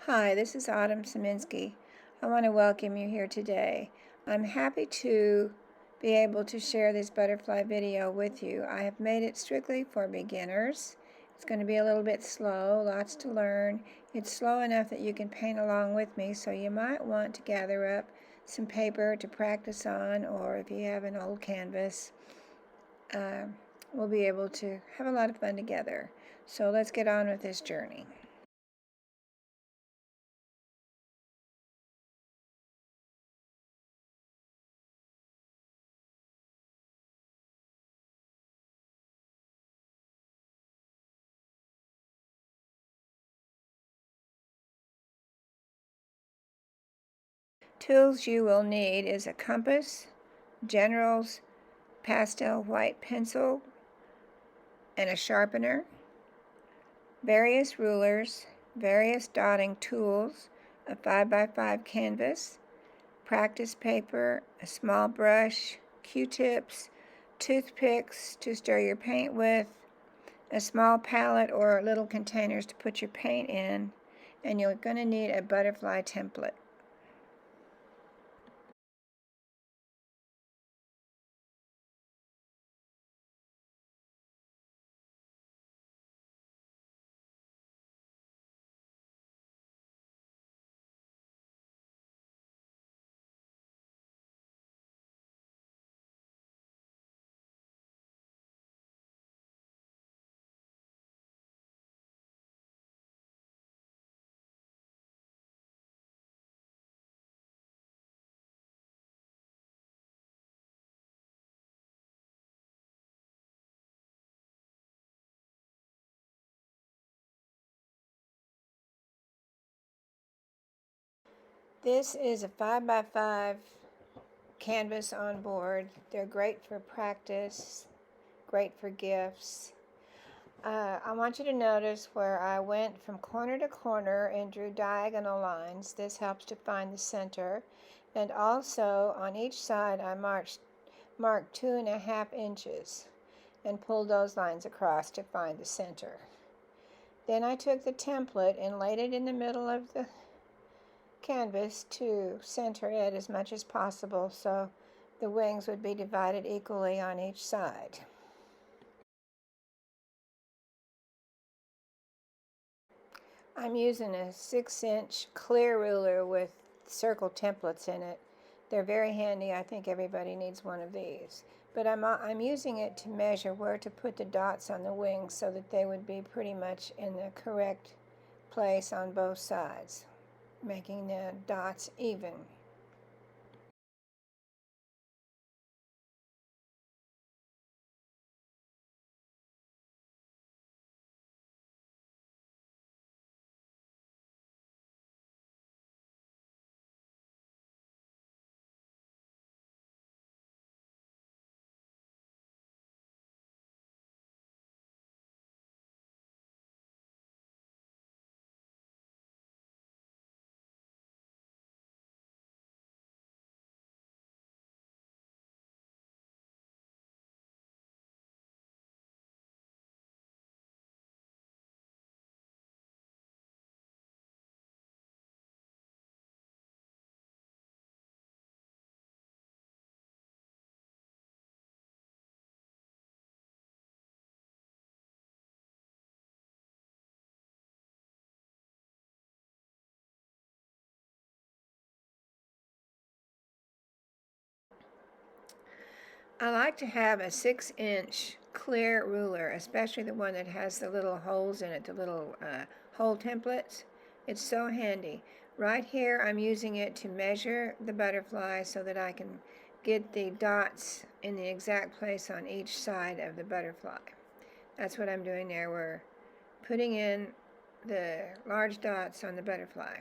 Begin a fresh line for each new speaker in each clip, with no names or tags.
Hi, this is Autumn Szyminski. I want to welcome you here today. I'm happy to be able to share this butterfly video with you. I have made it strictly for beginners. It's going to be a little bit slow, lots to learn. It's slow enough that you can paint along with me, so you might want to gather up some paper to practice on, or if you have an old canvas, we'll be able to have a lot of fun together. So let's get on with this journey. Tools you will need is a compass, General's pastel white pencil, and a sharpener, various rulers, various dotting tools, a 5x5 canvas, practice paper, a small brush, Q-tips, toothpicks to stir your paint with, a small palette or little containers to put your paint in, and you're going to need a butterfly template. This is a 5x5 canvas on board. They're great for practice, great for gifts. I want you to notice where I went from corner to corner and drew diagonal lines. This helps to find the center. And also on each side I marked 2.5 inches and pulled those lines across to find the center. Then I took the template and laid it in the middle of the canvas to center it as much as possible so the wings would be divided equally on each side. I'm using a 6-inch clear ruler with circle templates in it. They're very handy. I think everybody needs one of these. But I'm using it to measure where to put the dots on the wings so that they would be pretty much in the correct place on both sides, making the dots even. I like to have a 6-inch clear ruler, especially the one that has the little holes in it, the little hole templates. It's so handy. Right here I'm using it to measure the butterfly so that I can get the dots in the exact place on each side of the butterfly. That's what I'm doing there. We're putting in the large dots on the butterfly.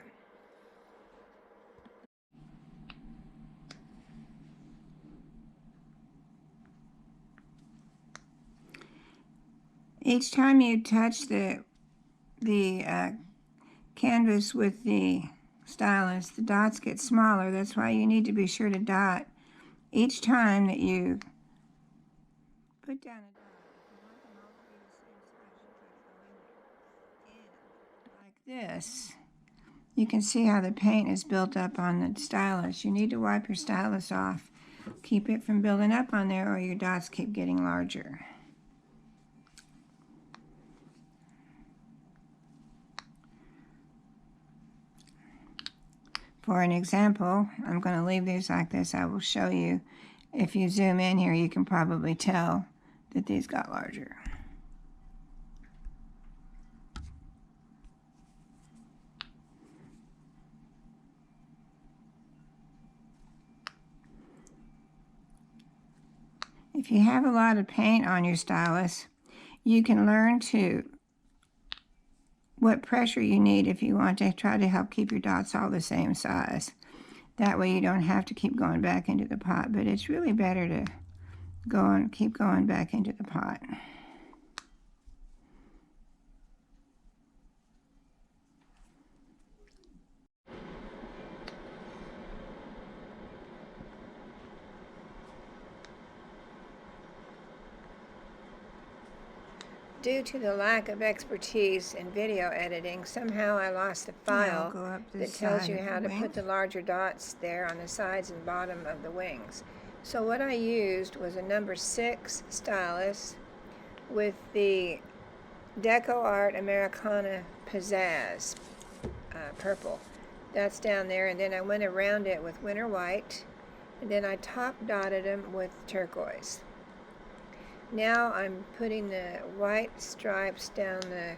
Each time you touch the canvas with the stylus, the dots get smaller. That's why you need to be sure to dot each time that you put down a dot. If you want them all to be the same size, you keep going in like this. You can see how the paint is built up on the stylus. You need to wipe your stylus off. Keep it from building up on there or your dots keep getting larger. For an example, I'm going to leave these like this. I will show you. If you zoom in here, you can probably tell that these got larger. If you have a lot of paint on your stylus, you can learn what pressure you need if you want to try to help keep your dots all the same size. That way you don't have to keep going back into the pot, but it's really better to keep going back into the pot. Due to the lack of expertise in video editing, somehow I lost the file that tells you how to put the larger dots there on the sides and bottom of the wings. So what I used was a number 6 stylus with the Deco Art Americana Pizzazz purple. That's down there, and then I went around it with winter white, and then I top dotted them with turquoise. Now I'm putting the white stripes down the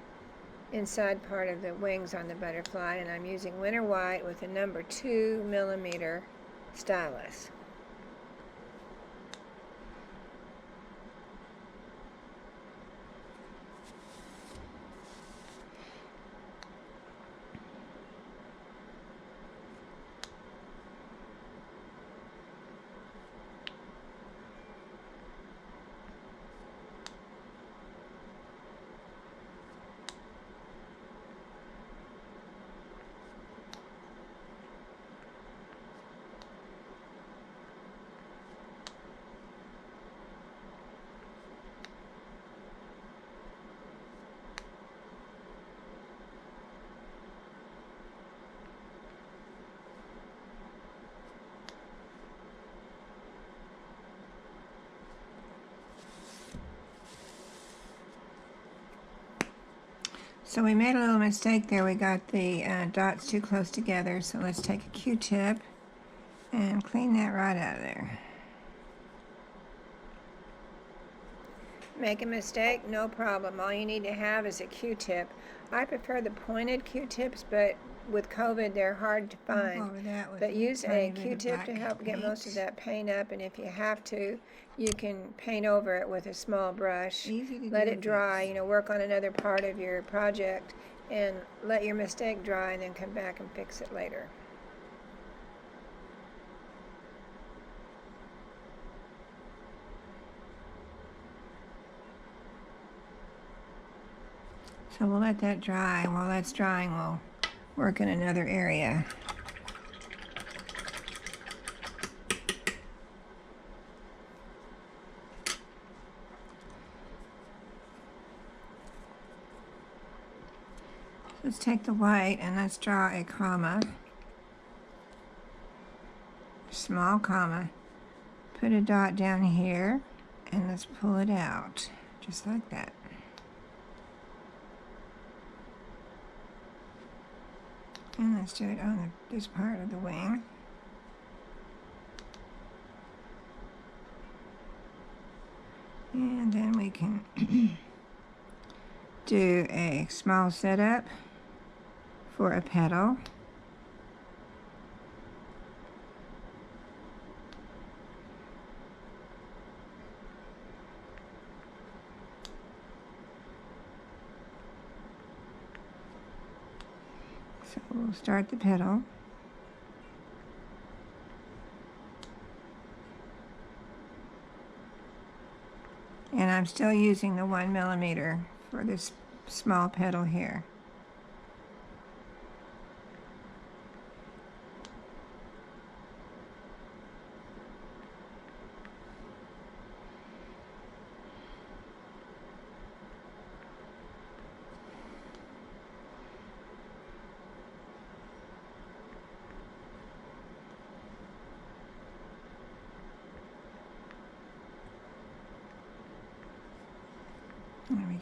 inside part of the wings on the butterfly, and I'm using winter white with a number 2mm stylus. So we made a little mistake there. We got the dots too close together. So let's take a Q-tip and clean that right out of there. Make a mistake? No problem. All you need to have is a Q-tip. I prefer the pointed Q-tips, but with COVID, they're hard to find. But use a Q-tip to help get most of that paint up, and if you have to, you can paint over it with a small brush. Let it dry, work on another part of your project, and let your mistake dry, and then come back and fix it later. So we'll let that dry. While that's drying, we'll work in another area. Let's take the white and let's draw a comma, small comma, put a dot down here, and let's pull it out, just like that. And let's do it on this part of the wing. And then we can do a small setup for a petal. So we'll start the petal. And I'm still using the 1mm for this small petal here.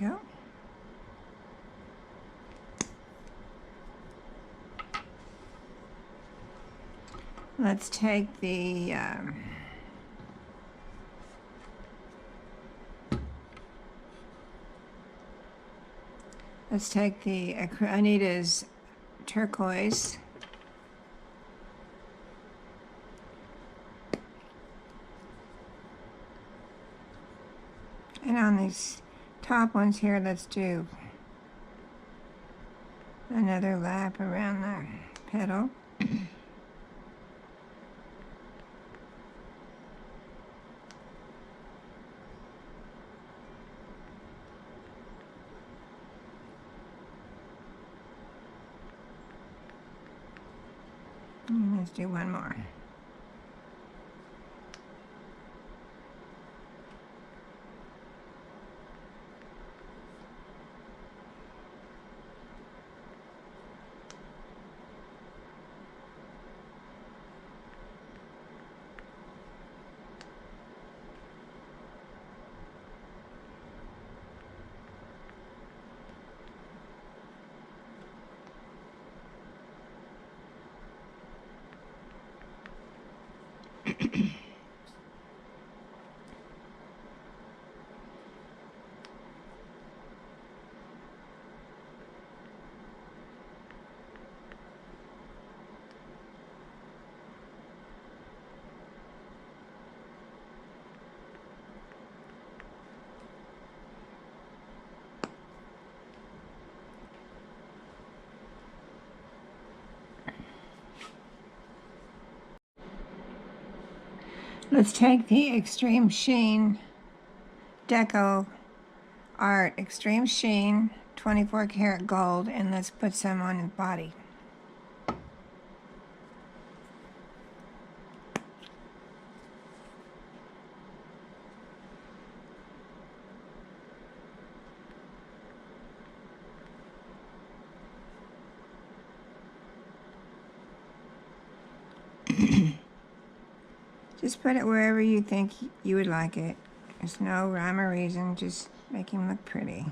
go. Let's take the I need is turquoise. And on these top ones here, let's do another lap around the petal. And let's do one more. Let's take the Extreme Sheen Deco Art Extreme Sheen 24 karat gold, and let's put some on his body. Just put it wherever you think you would like it. There's no rhyme or reason, just make him look pretty.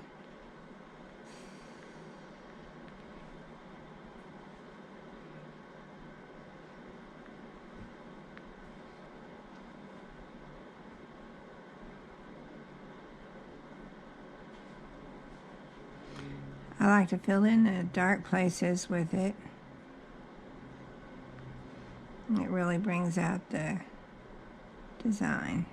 I like to fill in the dark places with it. It really brings out the design.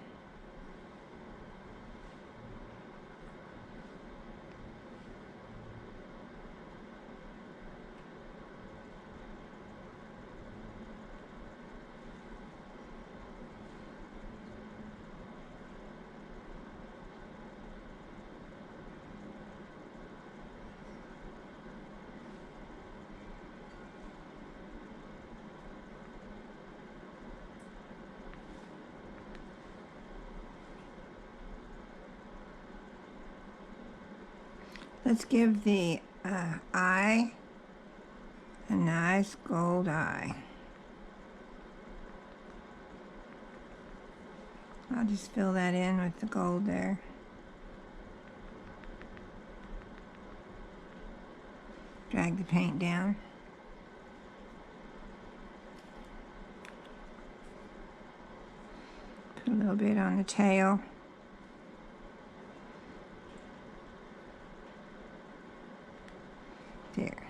Let's give the eye a nice gold eye. I'll just fill that in with the gold there. Drag the paint down. Put a little bit on the tail. There.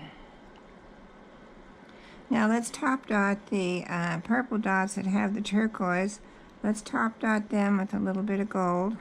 Now let's top dot the purple dots that have the turquoise. Let's top dot them with a little bit of gold.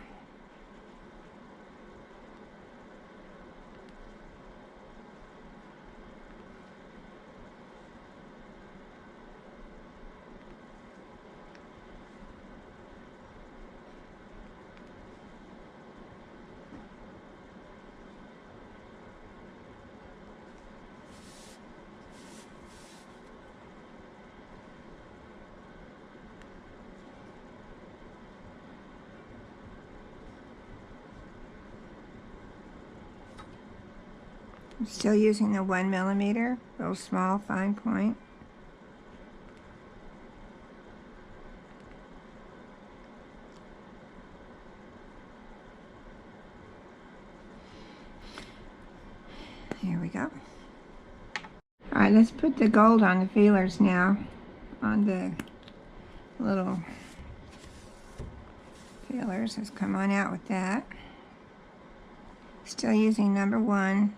I'm still using the 1mm, real small, fine point. Here we go. Alright, let's put the gold on the feelers now, on the little feelers. Let's come on out with that. Still using number 1.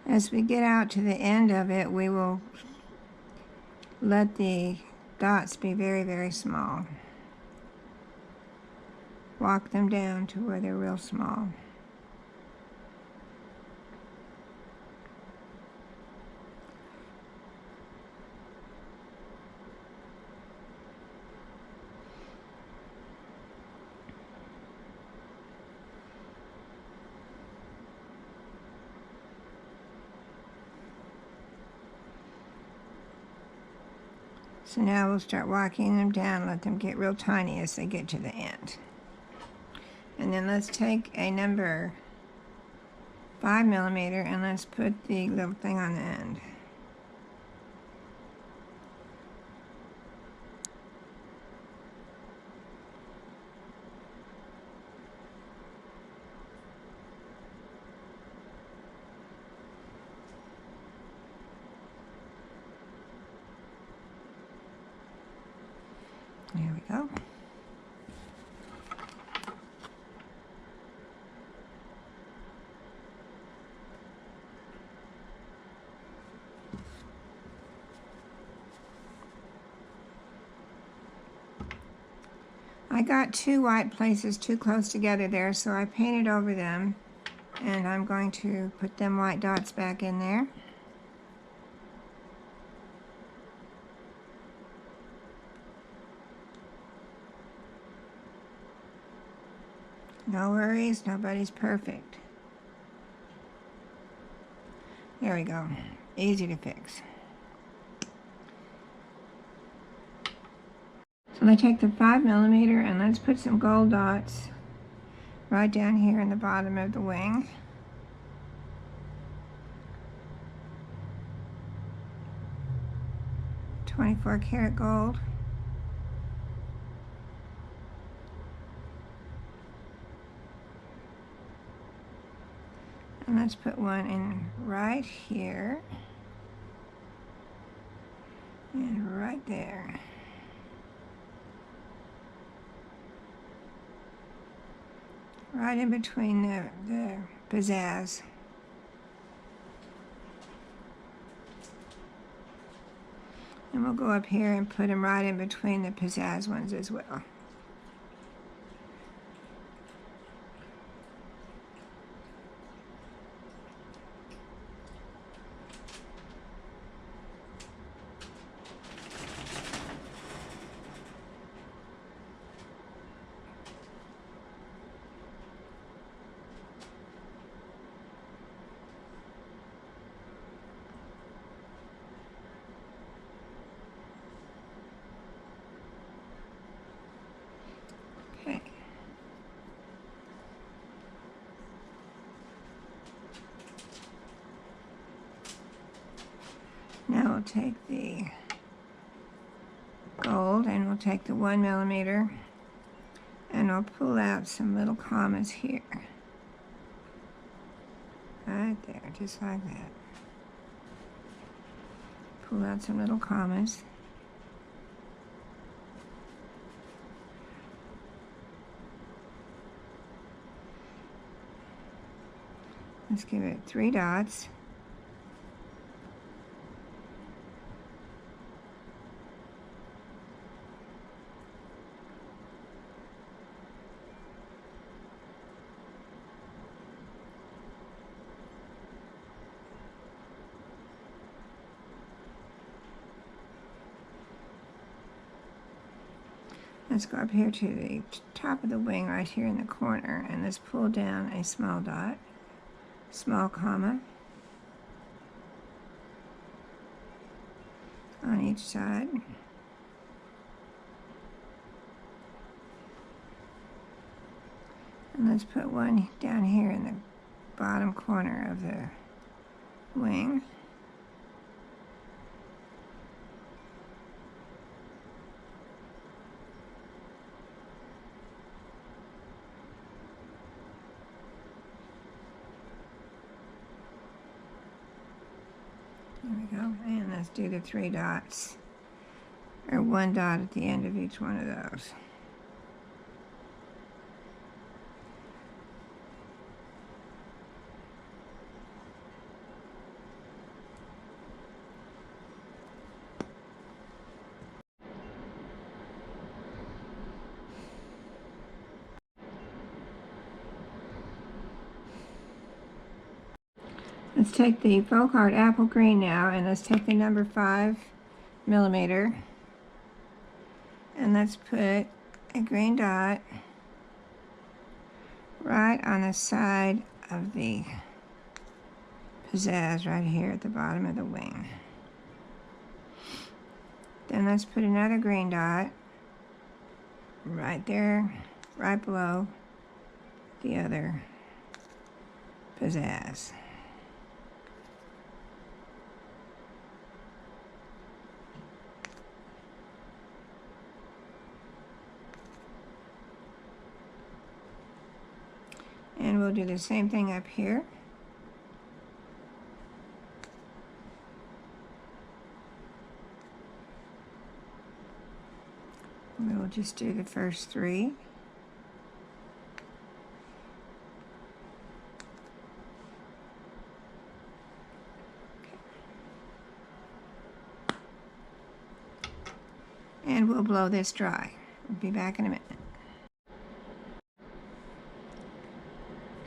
As we get out to the end of it, we will let the dots be very, very small. Walk them down to where they're real small. So now we'll start walking them down, let them get real tiny as they get to the end. And then let's take a number 5mm and let's put the little thing on the end. There we go. I got 2 white places too close together there, so I painted over them, and I'm going to put them white dots back in there. No worries, nobody's perfect. There we go. Easy to fix. So let's take the 5mm and let's put some gold dots right down here in the bottom of the wing. .24 karat gold. And let's put one in right here and right there. Right in between the pizzazz. And we'll go up here and put them right in between the pizzazz ones as well. Okay. Now we'll take the gold and we'll take the 1mm and we'll pull out some little commas here. Right there, just like that. Pull out some little commas. Let's give it 3 dots. Let's go up here to the top of the wing right here in the corner, and let's pull down a small dot, small comma on each side. And let's put one down here in the bottom corner of the wing. There we go. And let's do the 3 dots, or 1 dot at the end of each one of those. Let's take the folk art apple green now, and let's take the number 5mm, and let's put a green dot right on the side of the pizzazz right here at the bottom of the wing. Then let's put another green dot right there, right below the other pizzazz. And we'll do the same thing up here. We'll just do the first 3. And we'll blow this dry. We'll be back in a minute.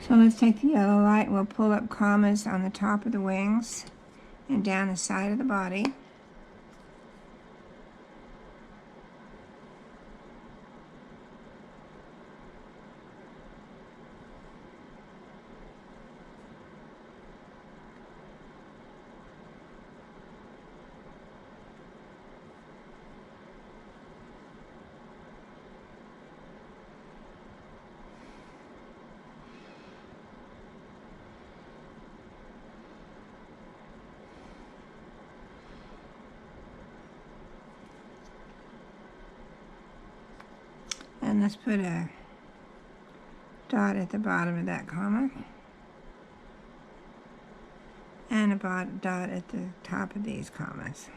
So let's take the yellow light and we'll pull up commas on the top of the wings and down the side of the body. And let's put a dot at the bottom of that comma and a dot at the top of these commas.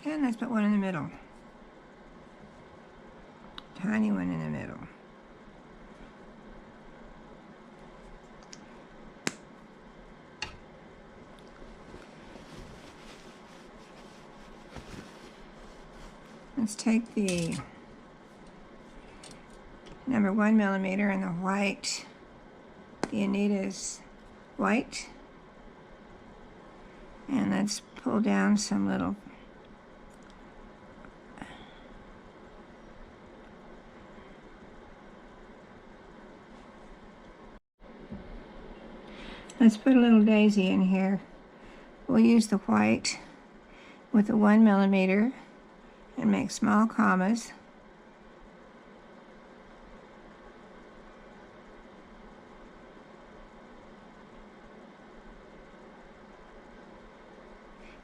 And let's put one in the middle. Tiny one in the middle. Let's take the number 1mm and the white, the Anita's white, and let's pull down some little let's put a little daisy in here. We'll use the white with the 1mm and make small commas.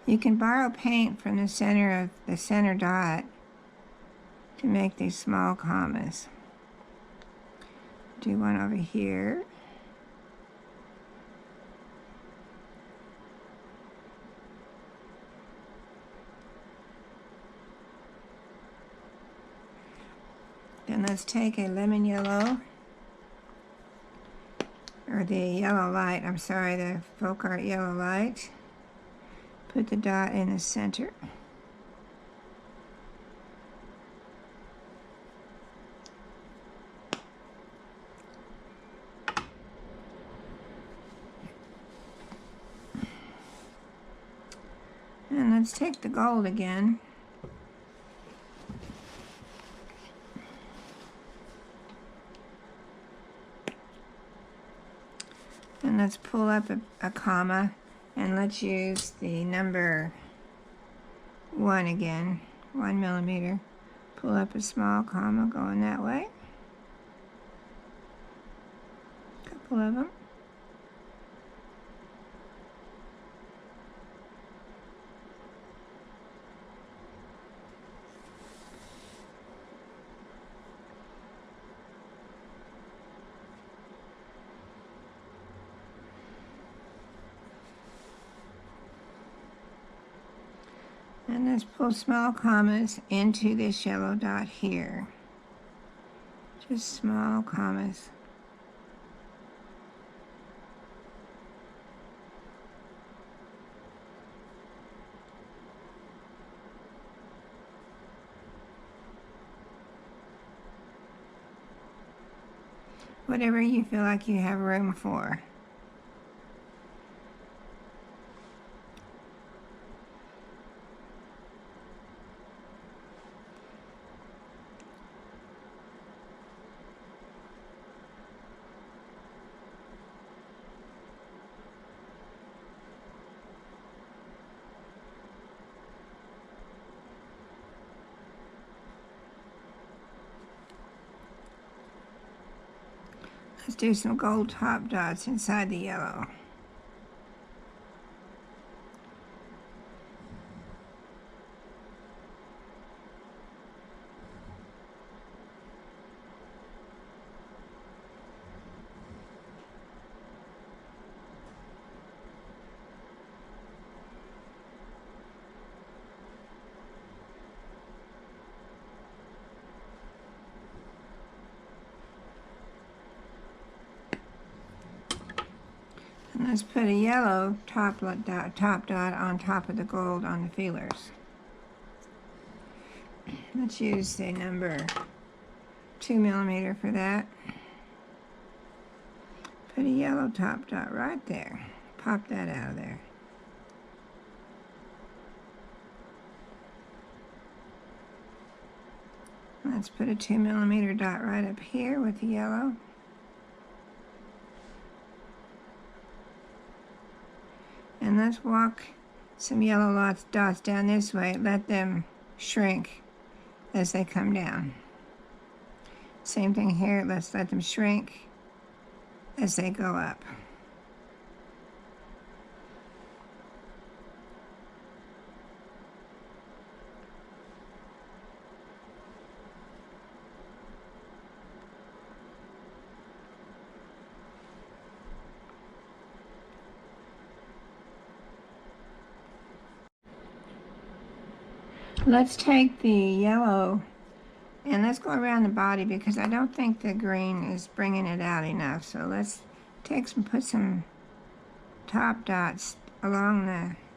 You can borrow paint from the center of the center dot to make these small commas. Do one over here. Then let's take a lemon yellow, or the yellow light, I'm sorry, the folk art yellow light. Put the dot in the center. And Let's take the gold again. And let's pull up a comma, and let's use the number 1 again, 1 millimeter. Pull up a small comma going that way. A couple of them. And let's pull small commas into this yellow dot here. Just small commas. Whatever you feel like you have room for. Let's do some gold top dots inside the yellow. And let's put a yellow top dot on top of the gold on the feelers. Let's use the number 2 millimeter for that. Put a yellow top dot right there. Pop that out of there. Let's put a 2 millimeter dot right up here with the yellow. And let's walk some yellow dots down this way. Let them shrink as they come down. Same thing here. Let's let them shrink as they go up. Let's take the yellow and let's go around the body because I don't think the green is bringing it out enough. So let's put some top dots along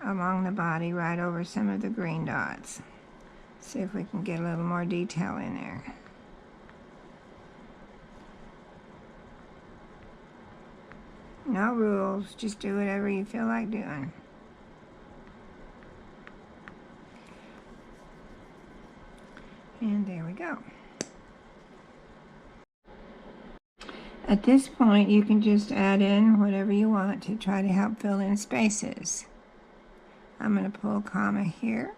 the body right over some of the green dots. See if we can get a little more detail in there. No rules, just do whatever you feel like doing. And there we go. At this point, you can just add in whatever you want to try to help fill in spaces. I'm going to pull a comma here.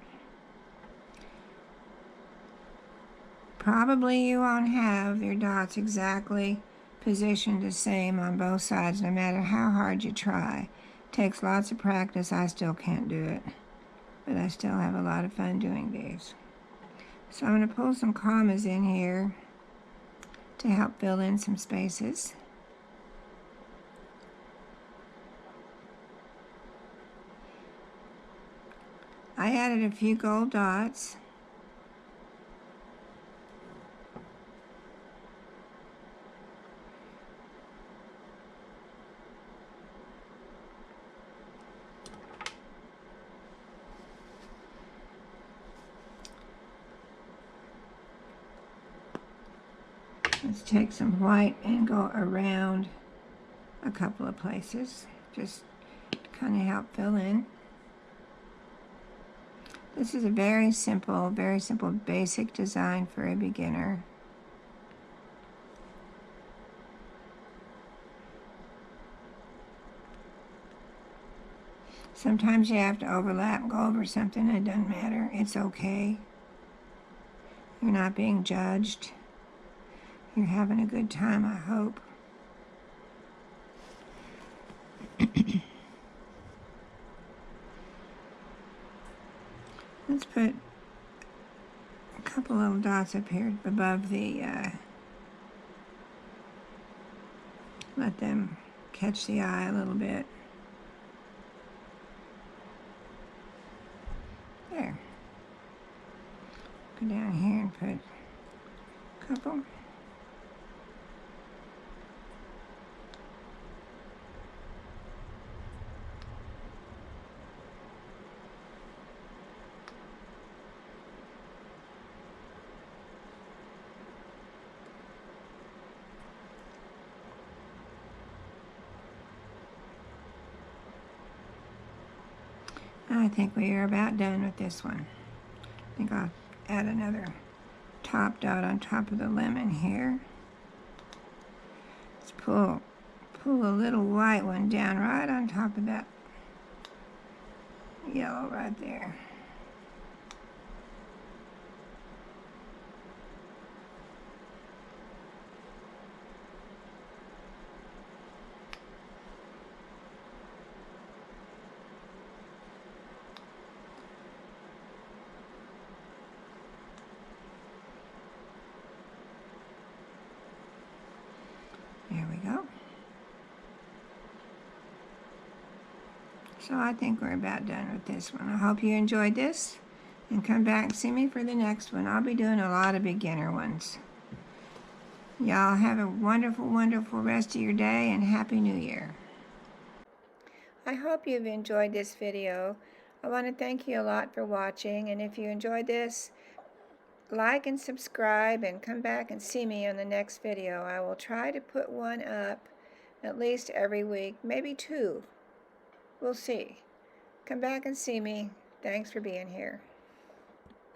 Probably you won't have your dots exactly positioned the same on both sides, no matter how hard you try. It takes lots of practice. I still can't do it, but I still have a lot of fun doing these. So I'm going to pull some commas in here to help fill in some spaces. I added a few gold dots. Let's take some white and go around a couple of places, just to kind of help fill in. This is a very simple, basic design for a beginner. Sometimes you have to overlap, go over something, it doesn't matter. It's okay. You're not being judged. You're having a good time, I hope. Let's put a couple little dots up here above the, let them catch the eye a little bit. There. Go down here and put a couple. I think we are about done with this one. I think I'll add another top dot on top of the lemon here. Let's pull a little white one down right on top of that yellow right there. There we go. So I think we're about done with this one. I hope you enjoyed this, and come back and see me for the next one. I'll be doing a lot of beginner ones. Y'all have a wonderful, wonderful rest of your day, and Happy New Year. I hope you've enjoyed this video. I want to thank you a lot for watching, and if you enjoyed this, like and subscribe and come back and see me on the next video. I will try to put one up at least every week, maybe 2. We'll see. Come back and see me. Thanks for being here.